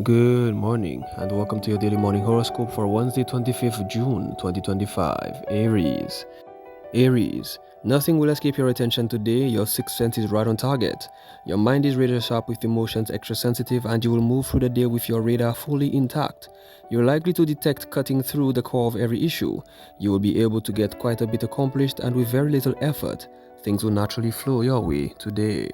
Good morning and welcome to your daily morning horoscope for Wednesday, 25th June 2025. Aries, nothing will escape your attention today. Your sixth sense is right on target. Your mind is razor sharp with emotions extra sensitive, and you will move through the day with your radar fully intact. You're likely to detect cutting through the core of every issue. You will be able to get quite a bit accomplished, and with very little effort, things will naturally flow your way today.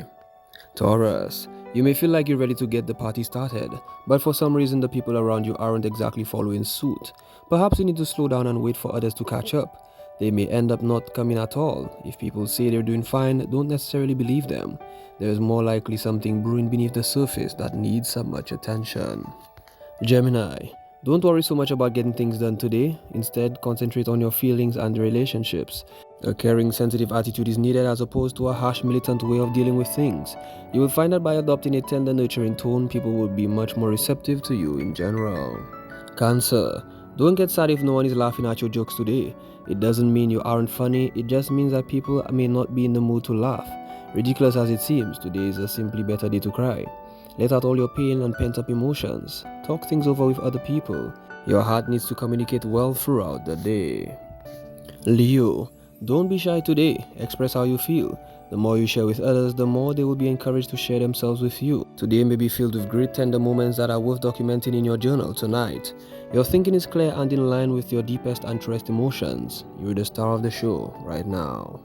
Taurus, you may feel like you're ready to get the party started, but for some reason the people around you aren't exactly following suit. Perhaps you need to slow down and wait for others to catch up. They may end up not coming at all. If people say they're doing fine, don't necessarily believe them. There is more likely something brewing beneath the surface that needs some much attention. Gemini, don't worry so much about getting things done today. Instead, concentrate on your feelings and relationships. A caring, sensitive attitude is needed as opposed to a harsh, militant way of dealing with things. You will find that by adopting a tender, nurturing tone, people will be much more receptive to you in general. Cancer, don't get sad if no one is laughing at your jokes today. It doesn't mean you aren't funny, it just means that people may not be in the mood to laugh. Ridiculous as it seems, today is a simply better day to cry. Let out all your pain and pent-up emotions. Talk things over with other people. Your heart needs to communicate well throughout the day. Leo, don't be shy today. Express how you feel. The more you share with others, the more they will be encouraged to share themselves with you. Today may be filled with great tender moments that are worth documenting in your journal tonight. Your thinking is clear and in line with your deepest and truest emotions. You're the star of the show right now.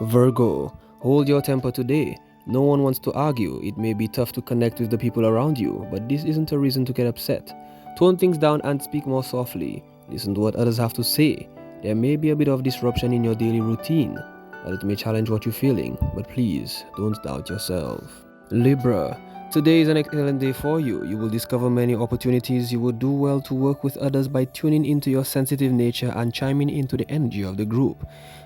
Virgo, hold your temper today. No one wants to argue. It may be tough to connect with the people around you, but this isn't a reason to get upset. Tone things down and speak more softly. Listen to what others have to say. There may be a bit of disruption in your daily routine, and it may challenge what you're feeling, but please don't doubt yourself. Libra, today is an excellent day for you. You will discover many opportunities. You will do well to work with others by tuning into your sensitive nature and chiming into the energy of the group.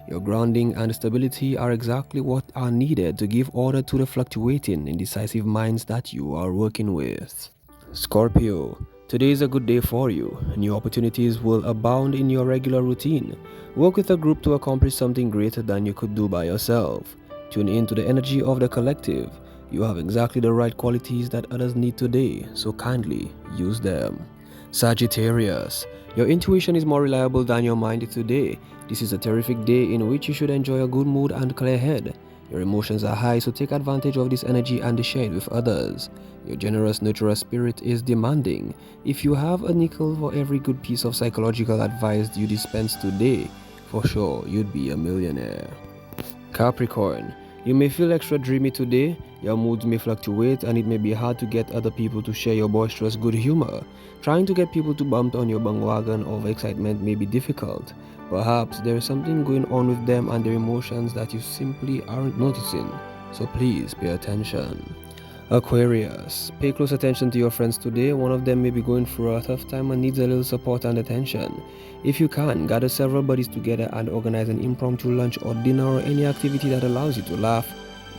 Your grounding and stability are exactly what are needed to give order to the fluctuating, indecisive minds that you are working with. Scorpio, today is a good day for you. New opportunities will abound in your regular routine. Work with a group to accomplish something greater than you could do by yourself. Tune into the energy of the collective. You have exactly the right qualities that others need today, so kindly use them. Sagittarius, your intuition is more reliable than your mind today. This is a terrific day in which you should enjoy a good mood and clear head. Your emotions are high, so take advantage of this energy and share it with others. Your generous, nurturer spirit is demanding. If you have a nickel for every good piece of psychological advice you dispense today, for sure you'd be a millionaire. Capricorn, you may feel extra dreamy today. Your moods may fluctuate and it may be hard to get other people to share your boisterous good humor. Trying to get people to bump on your bandwagon of excitement may be difficult. Perhaps there is something going on with them and their emotions that you simply aren't noticing, so please pay attention. Aquarius, pay close attention to your friends today. One of them may be going through a tough time and needs a little support and attention. If you can, gather several buddies together and organize an impromptu lunch or dinner or any activity that allows you to laugh,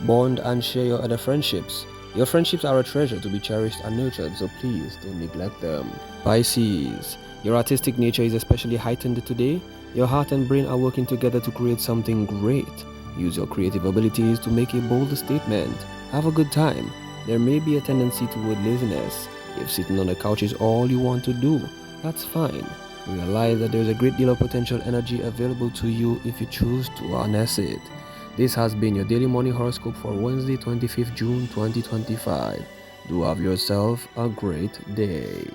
bond, and share your other friendships. Your friendships are a treasure to be cherished and nurtured, so please don't neglect them. Pisces, your artistic nature is especially heightened today. Your heart and brain are working together to create something great. Use your creative abilities to make a bold statement. Have a good time. There may be a tendency toward laziness. If sitting on the couch is all you want to do, that's fine. Realize that there is a great deal of potential energy available to you if you choose to harness it. This has been your daily morning horoscope for Wednesday, 25th June 2025. Do have yourself a great day.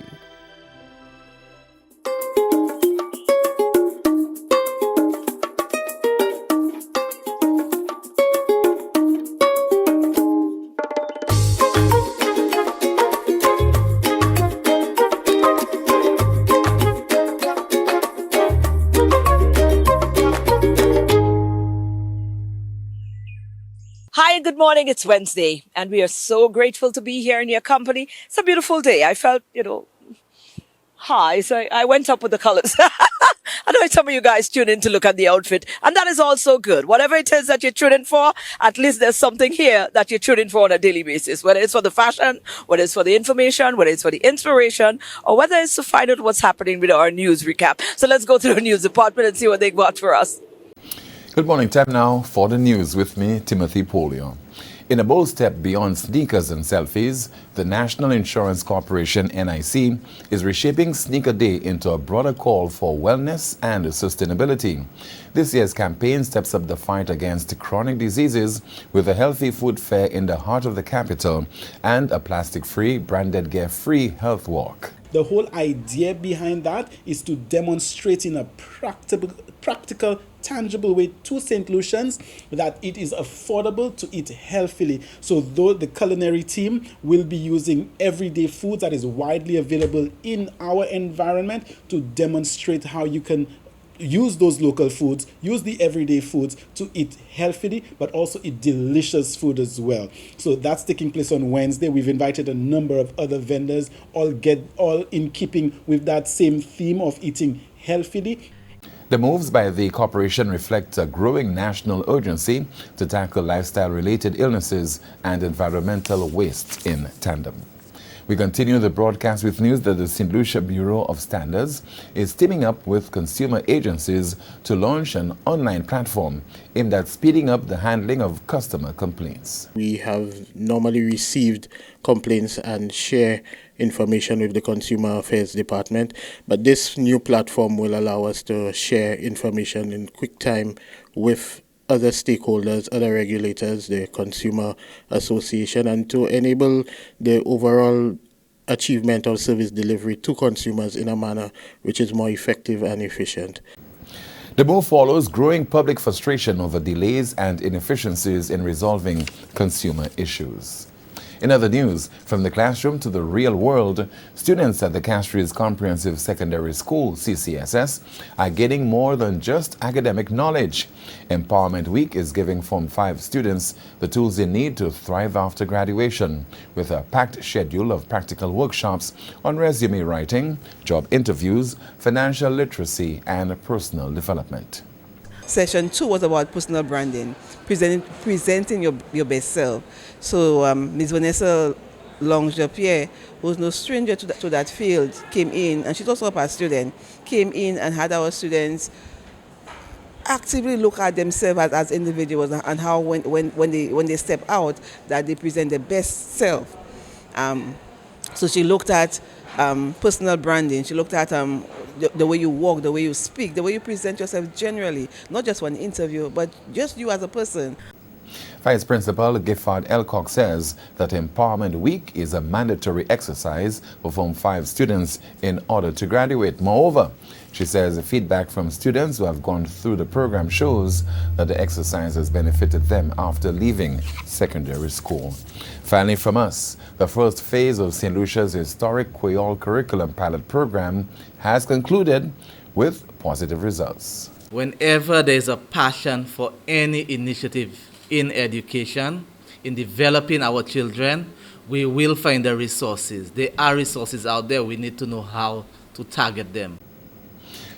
Hi, good morning. It's Wednesday, and we are so grateful to be here in your company. It's a beautiful day. I felt, high, so I went up with the colors. I know some of you guys tune in to look at the outfit, and that is also good. Whatever it is that you're tuning for, at least there's something here that you're tuning for on a daily basis, whether it's for the fashion, whether it's for the information, whether it's for the inspiration, or whether it's to find out what's happening with our news recap. So let's go to the news department and see what they got for us. Good morning. Time now for the news with me, Timothy Polio. In a bold step beyond sneakers and selfies, the National Insurance Corporation (NIC) is reshaping Sneaker Day into a broader call for wellness and sustainability. This year's campaign steps up the fight against chronic diseases with a healthy food fair in the heart of the capital and a plastic-free, branded gear-free health walk. The whole idea behind that is to demonstrate in a practical, tangible way to St. Lucians that it is affordable to eat healthily. So though the culinary team will be using everyday foods that is widely available in our environment to demonstrate how you can use those local foods, use the everyday foods to eat healthily, but also eat delicious food as well. So that's taking place on Wednesday. We've invited a number of other vendors, all in keeping with that same theme of eating healthily. The moves by the corporation reflect a growing national urgency to tackle lifestyle-related illnesses and environmental waste in tandem. We continue the broadcast with news that the St. Lucia Bureau of Standards is teaming up with consumer agencies to launch an online platform aimed at speeding up the handling of customer complaints. We have normally received complaints and share information with the Consumer Affairs Department, but this new platform will allow us to share information in quick time with other stakeholders, other regulators, the Consumer Association, and to enable the overall achievement of service delivery to consumers in a manner which is more effective and efficient. The move follows growing public frustration over delays and inefficiencies in resolving consumer issues. In other news, from the classroom to the real world, students at the Castries Comprehensive Secondary School, CCSS, are gaining more than just academic knowledge. Empowerment Week is giving Form 5 students the tools they need to thrive after graduation, with a packed schedule of practical workshops on resume writing, job interviews, financial literacy, and personal development. Session 2 was about personal branding, presenting your best self. So Ms. Vanessa Longe-Pierre, who's no stranger to that field, came in, and she's also a past student, came in and had our students actively look at themselves as individuals and how when they step out that they present their best self. So she looked at personal branding. She looked at the way you walk, the way you speak, the way you present yourself generally, not just for an interview, but just you as a person. Vice Principal Gifford Elcock says that Empowerment Week is a mandatory exercise for Form 5 students in order to graduate. Moreover, she says the feedback from students who have gone through the program shows that the exercise has benefited them after leaving secondary school. Finally from us, the first phase of St. Lucia's historic Creole curriculum pilot program has concluded with positive results. Whenever there is a passion for any initiative in education, in developing our children, we will find the resources. There are resources out there. We need to know how to target them.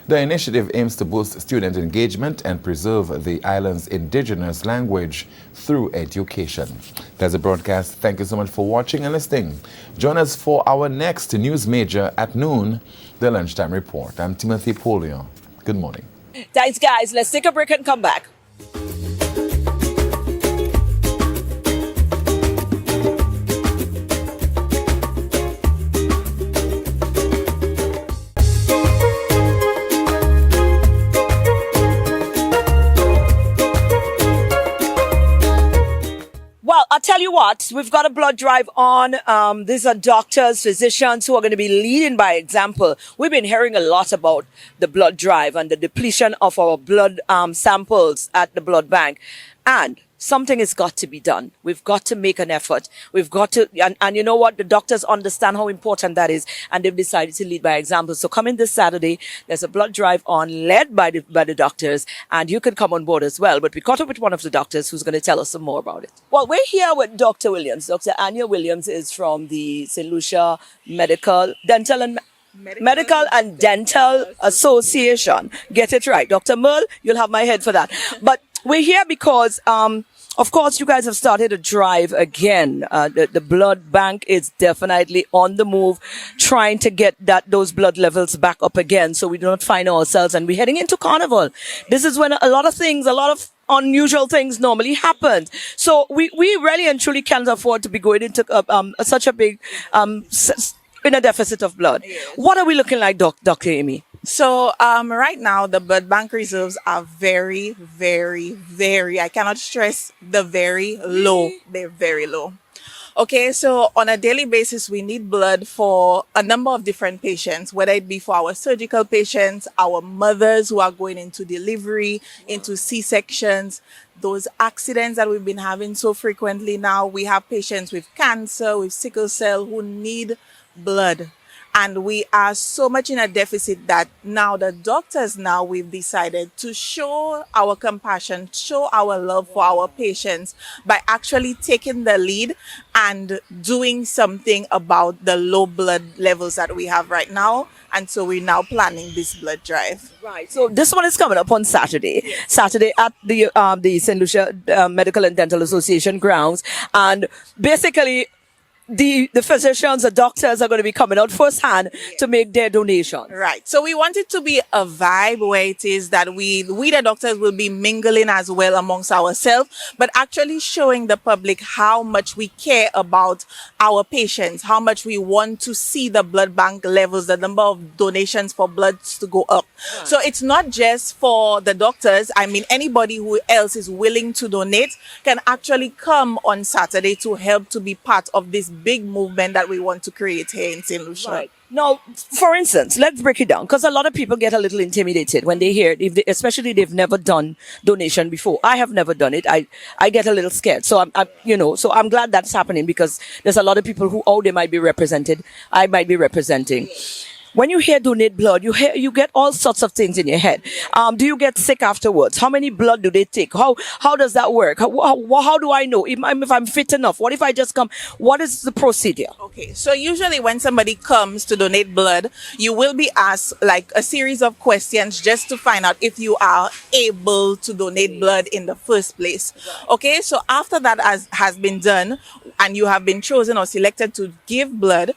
The initiative aims to boost student engagement and preserve the island's indigenous language through education. That's a broadcast. Thank you so much for watching and listening. Join us for our next news major at noon, the Lunchtime Report. I'm Timothy Polio. Good morning. Thanks, guys. Let's take a break and come back. I'll tell you what, we've got a blood drive on. These are doctors, physicians who are going to be leading by example. We've been hearing a lot about the blood drive and the depletion of our blood samples at the blood bank. And something has got to be done. We've got to make an effort. We've got to, and you know what? The doctors understand how important that is, and they've decided to lead by example. So coming this Saturday, there's a blood drive on led by the doctors, and you can come on board as well. But we caught up with one of the doctors who's going to tell us some more about it. Well, we're here with Dr. Williams. Dr. Anya Williams is from the St. Lucia Medical and Dental Association. Get it right. Dr. Merle, you'll have my head for that. But we're here because, of course, you guys have started a drive again. The blood bank is definitely on the move, trying to get those blood levels back up again so we do not find ourselves. And we're heading into Carnival. This is when a lot of unusual things normally happen. So we really and truly can't afford to be going into such a big in a deficit of blood. What are we looking like, Dr. Amy? So right now, the blood bank reserves are very, very, very, I cannot stress the very low. They're very low. Okay, so on a daily basis, we need blood for a number of different patients, whether it be for our surgical patients, our mothers who are going into delivery, into C-sections, those accidents that we've been having so frequently now. We have patients with cancer, with sickle cell who need blood. And we are so much in a deficit that now the doctors we've decided to show our compassion, show our love for our patients by actually taking the lead and doing something about the low blood levels that we have right now. And so we're now planning this blood drive. Right. So this one is coming up on Saturday. Saturday at the St. Lucia Medical and Dental Association grounds. And basically, the physicians, the doctors are going to be coming out firsthand to make their donation. Right. So we want it to be a vibe where it is that we the doctors will be mingling as well amongst ourselves, but actually showing the public how much we care about our patients, how much we want to see the blood bank levels, the number of donations for blood to go up. Right. So it's not just for the doctors. I mean, anybody who else is willing to donate can actually come on Saturday to help to be part of this big movement that we want to create here in St. Lucia. Right. Now, for instance, let's break it down, because a lot of people get a little intimidated when they hear it, especially they've never done donation before. I have never done it. I get a little scared. So I'm glad that's happening, because there's a lot of people who, they might be represented. I might be representing. When you hear donate blood, you get all sorts of things in your head. Do you get sick afterwards? How many blood do they take? How does that work? How do I know if I'm fit enough? What if I just come? What is the procedure? Okay, so usually when somebody comes to donate blood, you will be asked like a series of questions just to find out if you are able to donate blood in the first place. Okay, so after that has been done and you have been chosen or selected to give blood,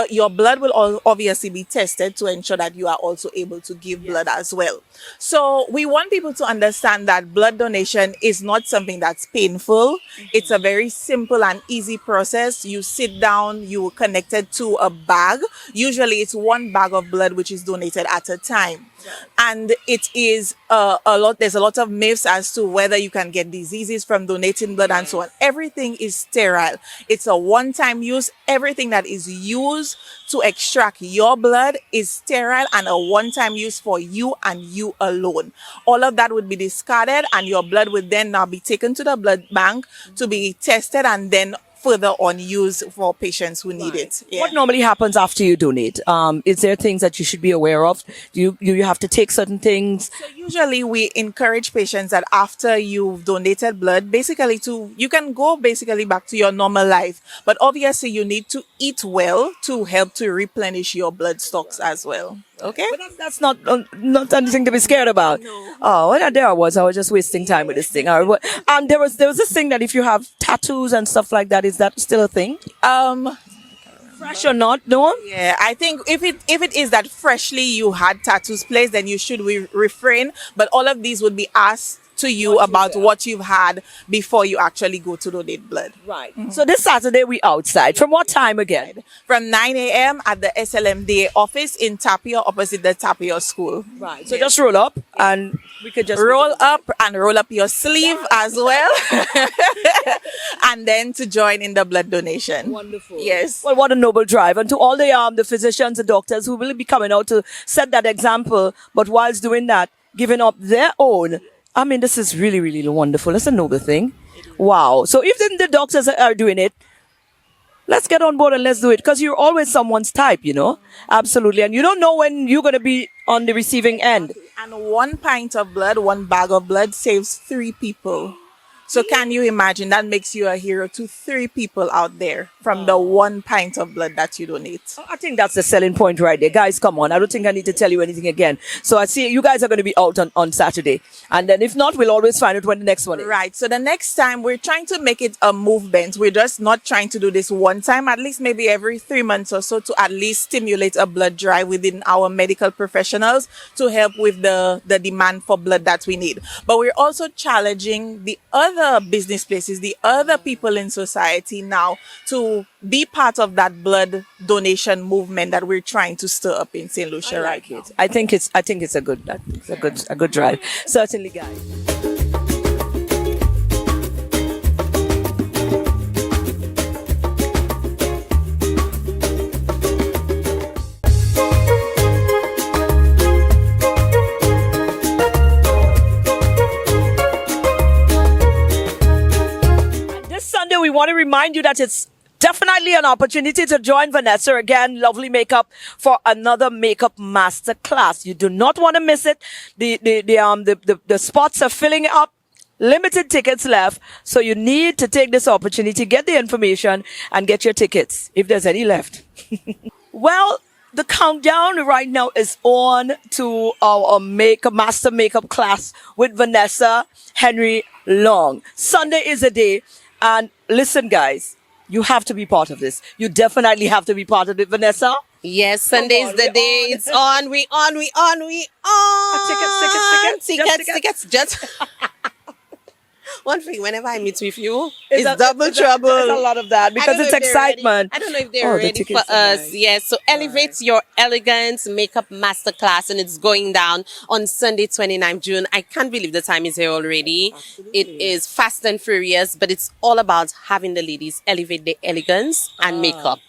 your blood will obviously be tested to ensure that you are also able to give blood as well. So we want people to understand that blood donation is not something that's painful. It's a very simple and easy process. You sit down, you are connected to a bag. Usually it's one bag of blood which is donated at a time. And it is there's a lot of myths as to whether you can get diseases from donating blood and so on. Everything is sterile. It's a one-time use. Everything that is used to extract your blood is sterile and a one-time use for you and you alone. All of that would be discarded and your blood would then now be taken to the blood bank to be tested and then further on use for patients who need it. Yeah. What normally happens after you donate? Is there things that you should be aware of? Do you have to take certain things? So usually we encourage patients that after you've donated blood, you can go back to your normal life. But obviously you need to eat well to help to replenish your blood stocks as well. Okay? But that's not anything to be scared about. No. Oh, well, there I was just wasting time with this thing. All right. And there was this thing that if you have tattoos and stuff like that, is that still a thing? Fresh or not? No? Yeah, I think if it is that freshly you had tattoos placed, then you should refrain. But all of these would be asked to you about what you've had before you actually go to donate blood. Right. Mm-hmm. So this Saturday we outside. From what time again? From 9 a.m. at the SLMDA office in Tapia, opposite the Tapia School. Right. So just roll up and we could just roll up your sleeve as well. And then to join in the blood donation. Wonderful. Yes. Well, what a noble drive. And to all the physicians, the doctors who will be coming out to set that example, but whilst doing that, giving up their own. I mean, this is really, really wonderful. It's a noble thing. Wow. So if the doctors are doing it, let's get on board and let's do it. Because you're always someone's type, Absolutely. And you don't know when you're going to be on the receiving end. And 1 pint of blood, 1 bag of blood saves 3 people. So can you imagine that makes you a hero to 3 people out there from the 1 pint of blood that you donate? I think that's the selling point right there. Guys, come on. I don't think I need to tell you anything again. So I see you guys are going to be out on Saturday. And then if not, we'll always find out when the next one is. Right. So the next time we're trying to make it a movement. We're just not trying to do this one time, at least maybe every 3 months or so, to at least stimulate a blood drive within our medical professionals to help with the demand for blood that we need. But we're also challenging the other business places, the other people in society now to be part of that blood donation movement that we're trying to stir up in St. Lucia right now. I think it's a good drive. Certainly, guys. We want to remind you that it's definitely an opportunity to join Vanessa again, Lovely Makeup, for another makeup master class. You do not want to miss it. The spots are filling up. Limited tickets left, so you need to take this opportunity, get the information, and get your tickets if there's any left. Well, the countdown right now is on to our master makeup class with Vanessa Henry Long. Sunday is a day. And listen, guys, you have to be part of this. You definitely have to be part of it, Vanessa. Yes, Sunday's the day. It's on. We on. Tickets. Just one thing, whenever I meet with you, it's double trouble. There's a lot of that because it's excitement. I don't know if they're ready for us. Nice. Yes, so Elevate Your Elegance Makeup Masterclass, and it's going down on Sunday, 29th June. I can't believe the time is here already. Absolutely. It is fast and furious, but it's all about having the ladies elevate their elegance and makeup.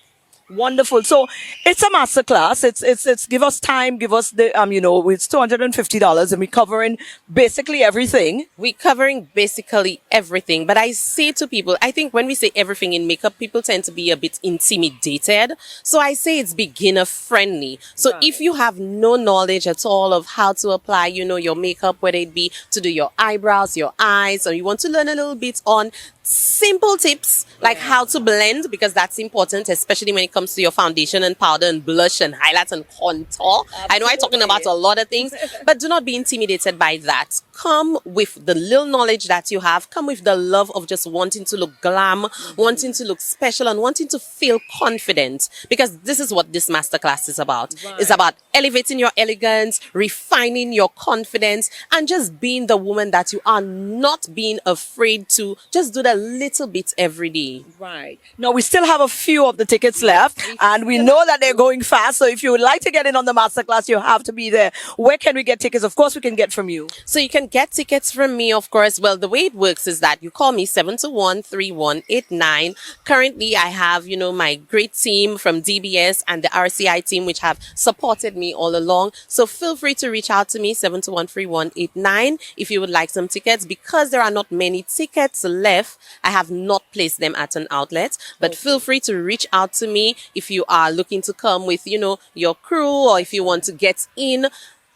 Wonderful. So it's a master class. It's give us time, give us the it's $250 and we're covering basically everything. We're covering basically everything. But I say to people, I think when we say everything in makeup, people tend to be a bit intimidated. So I say it's beginner friendly. So if you have no knowledge at all of how to apply, your makeup, whether it be to do your eyebrows, your eyes, or you want to learn a little bit on simple tips like how to blend, because that's important, especially when it comes to your foundation and powder and blush and highlights and contour. Absolutely. I know I'm talking about a lot of things, but do not be intimidated by that. Come with the little knowledge that you have. Come with the love of just wanting to look glam, wanting to look special, and wanting to feel confident, because this is what this masterclass is about. Right. It's about elevating your elegance, refining your confidence, and just being the woman that you are, not being afraid to just do that little bit every day. Right. Now, we still have a few of the tickets left, and we know that they're going fast. So if you would like to get in on the masterclass, you have to be there. Where can we get tickets? Of course, we can get from you. So you can get tickets from me, of course. Well, the way it works is that you call me 721-3189. Currently, I have, my great team from DBS and the RCI team, which have supported me all along. So feel free to reach out to me, 721-3189, if you would like some tickets. Because there are not many tickets left, I have not placed them at an outlet, but feel free to reach out to me if you are looking to come with, your crew, or if you want to get in.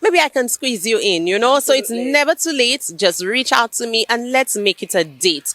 Maybe I can squeeze you in, Absolutely. So it's never too late. Just reach out to me and let's make it a date.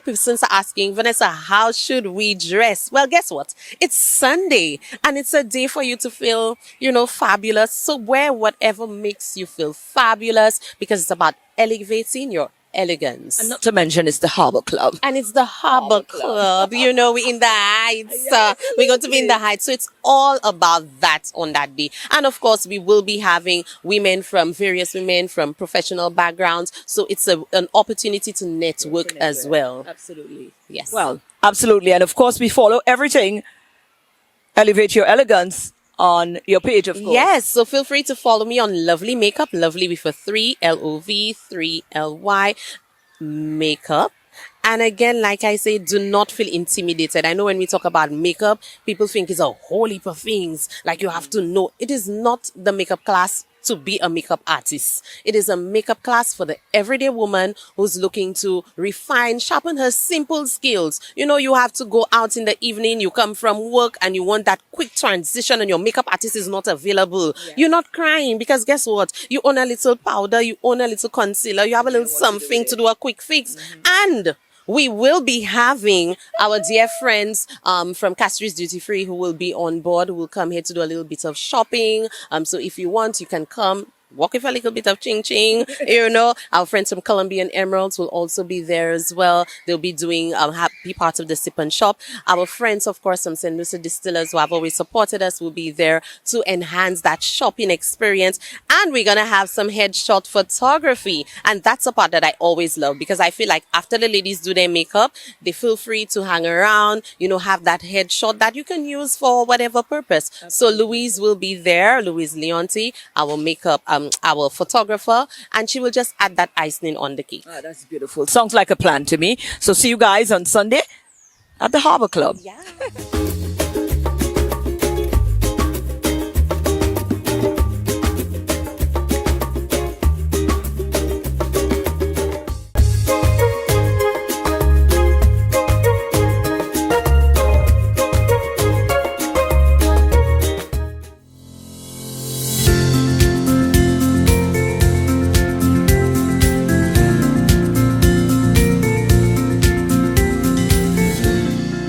Persons are asking, Vanessa, how should we dress? Well, guess what? It's Sunday and it's a day for you to feel, fabulous. So wear whatever makes you feel fabulous, because it's about elevating your elegance. And not to mention, it's the Harbor Club. And it's the Harbor Club. We're in the Heights. We're going to be in the Heights. So it's all about that on that day. And of course, we will be having various women from professional backgrounds. So it's an opportunity to network as well. Absolutely. Yes. Well, absolutely. And of course, we follow everything. Elevate Your Elegance on your page, of course. Yes, so feel free to follow me on Lovely Makeup, Lovely with a 3, L-O-V, 3, L-Y, Makeup. And again, like I say, do not feel intimidated. I know when we talk about makeup, people think it's a whole heap of things, like you have to know. It is not the makeup class to be a makeup artist. It is a makeup class for the everyday woman who's looking to refine, sharpen her simple skills. You know, you have to go out in the evening, you come from work and you want that quick transition and your makeup artist is not available. You're not crying because guess what? You own a little powder, you own a little concealer, you have a little something to do a quick fix. And we will be having our dear friends from Castri's Duty Free who will be on board, who will come here to do a little bit of shopping. So if you want, you can come. Walk with a little bit of ching ching, you know. Our friends from Colombian Emeralds will also be there as well. They'll be doing, be part of the sip and shop. Our friends, of course, from St. Lucia Distillers who have always supported us will be there to enhance that shopping experience. And we're going to have some headshot photography. And that's a part that I always love because I feel like after the ladies do their makeup, they feel free to hang around, you know, have that headshot that you can use for whatever purpose. So Louise will be there, Louise Leonti, our makeup, our photographer, and she will just add that icing on the cake. Oh, that's beautiful. Sounds like a plan to me. So see you guys on Sunday at the Harbor Club. Yeah.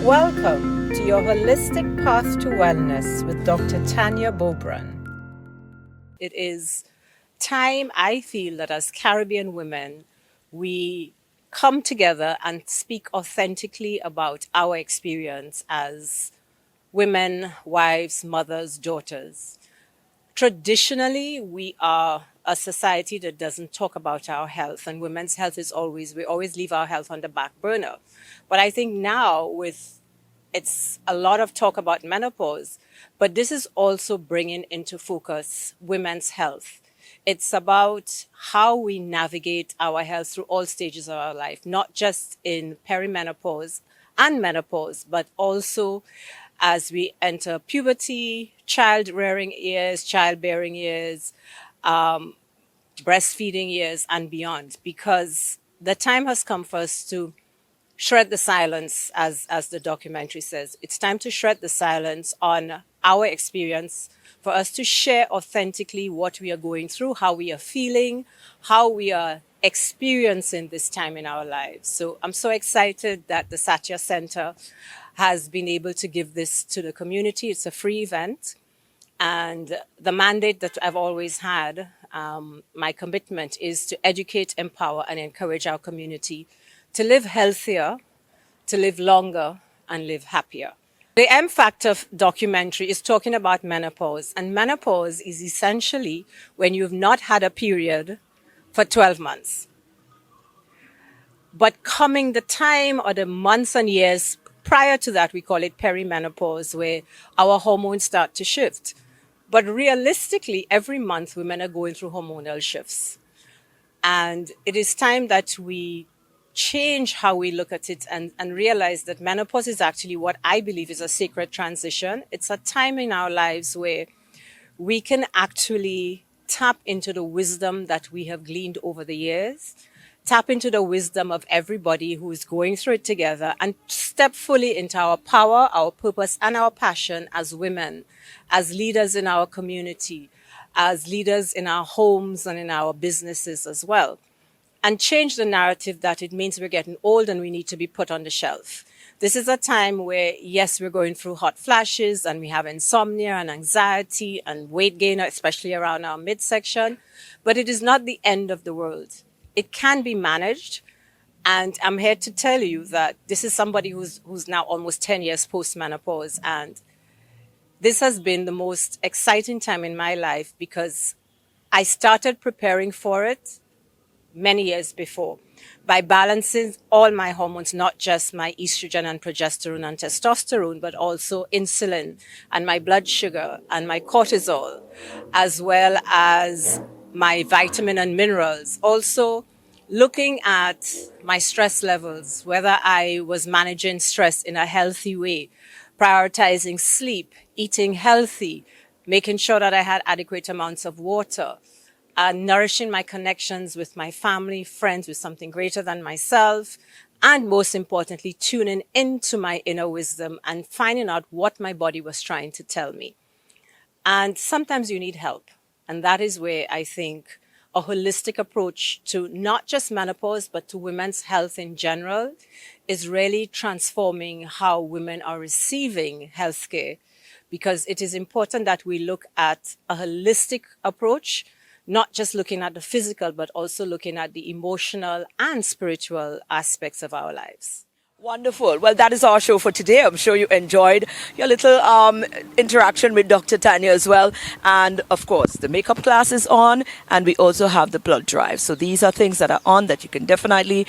Welcome to your holistic path to wellness with Dr. Tanya Bobran. It is time, I feel, that as Caribbean women, we come together and speak authentically about our experience as women, wives, mothers, daughters. Traditionally, we are a society that doesn't talk about our health, and women's health is we always leave our health on the back burner. But I think now it's a lot of talk about menopause, but this is also bringing into focus women's health. It's about how we navigate our health through all stages of our life, not just in perimenopause and menopause, but also as we enter puberty, childbearing years, breastfeeding years, and beyond, because the time has come for us to shred the silence, as the documentary says. It's time to shred the silence on our experience, for us to share authentically what we are going through, how we are feeling, how we are experiencing this time in our lives. So I'm so excited that the Satya Center has been able to give this to the community. It's a free event. And the mandate that I've always had, my commitment, is to educate, empower, and encourage our community to live healthier, to live longer, and live happier. The M Factor documentary is talking about menopause, and menopause is essentially when you've not had a period for 12 months. But coming the time or the months and years prior to that, we call it perimenopause, where our hormones start to shift. But realistically, every month women are going through hormonal shifts. And it is time that we change how we look at it and realize that menopause is actually what I believe is a sacred transition. It's a time in our lives where we can actually tap into the wisdom that we have gleaned over the years, tap into the wisdom of everybody who is going through it together, and step fully into our power, our purpose, and our passion as women, as leaders in our community, as leaders in our homes and in our businesses as well. And change the narrative that it means we're getting old and we need to be put on the shelf. This is a time where, yes, we're going through hot flashes and we have insomnia and anxiety and weight gain, especially around our midsection, but it is not the end of the world. It can be managed. And I'm here to tell you that this is somebody who's now almost 10 years post-menopause. And this has been the most exciting time in my life because I started preparing for it many years before by balancing all my hormones, not just my estrogen and progesterone and testosterone, but also insulin and my blood sugar and my cortisol, as well as my vitamin and minerals. Also looking at my stress levels, whether I was managing stress in a healthy way, prioritizing sleep, eating healthy, making sure that I had adequate amounts of water, nourishing my connections with my family, friends, with something greater than myself, and most importantly, tuning into my inner wisdom and finding out what my body was trying to tell me. And sometimes you need help. And that is where I think a holistic approach to not just menopause, but to women's health in general is really transforming how women are receiving healthcare, because it is important that we look at a holistic approach, not just looking at the physical, but also looking at the emotional and spiritual aspects of our lives. Wonderful. Well, that is our show for today. I'm sure you enjoyed your little interaction with Dr. Tanya as well. And of course, the makeup class is on, and we also have the blood drive. So these are things that are on that you can definitely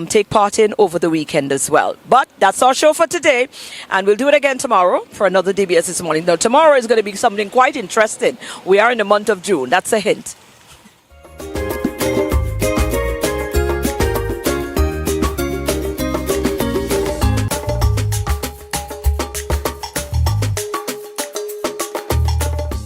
take part in over the weekend as well. But that's our show for today. And we'll do it again tomorrow for another DBS This Morning. Now, tomorrow is going to be something quite interesting. We are in the month of June. That's a hint.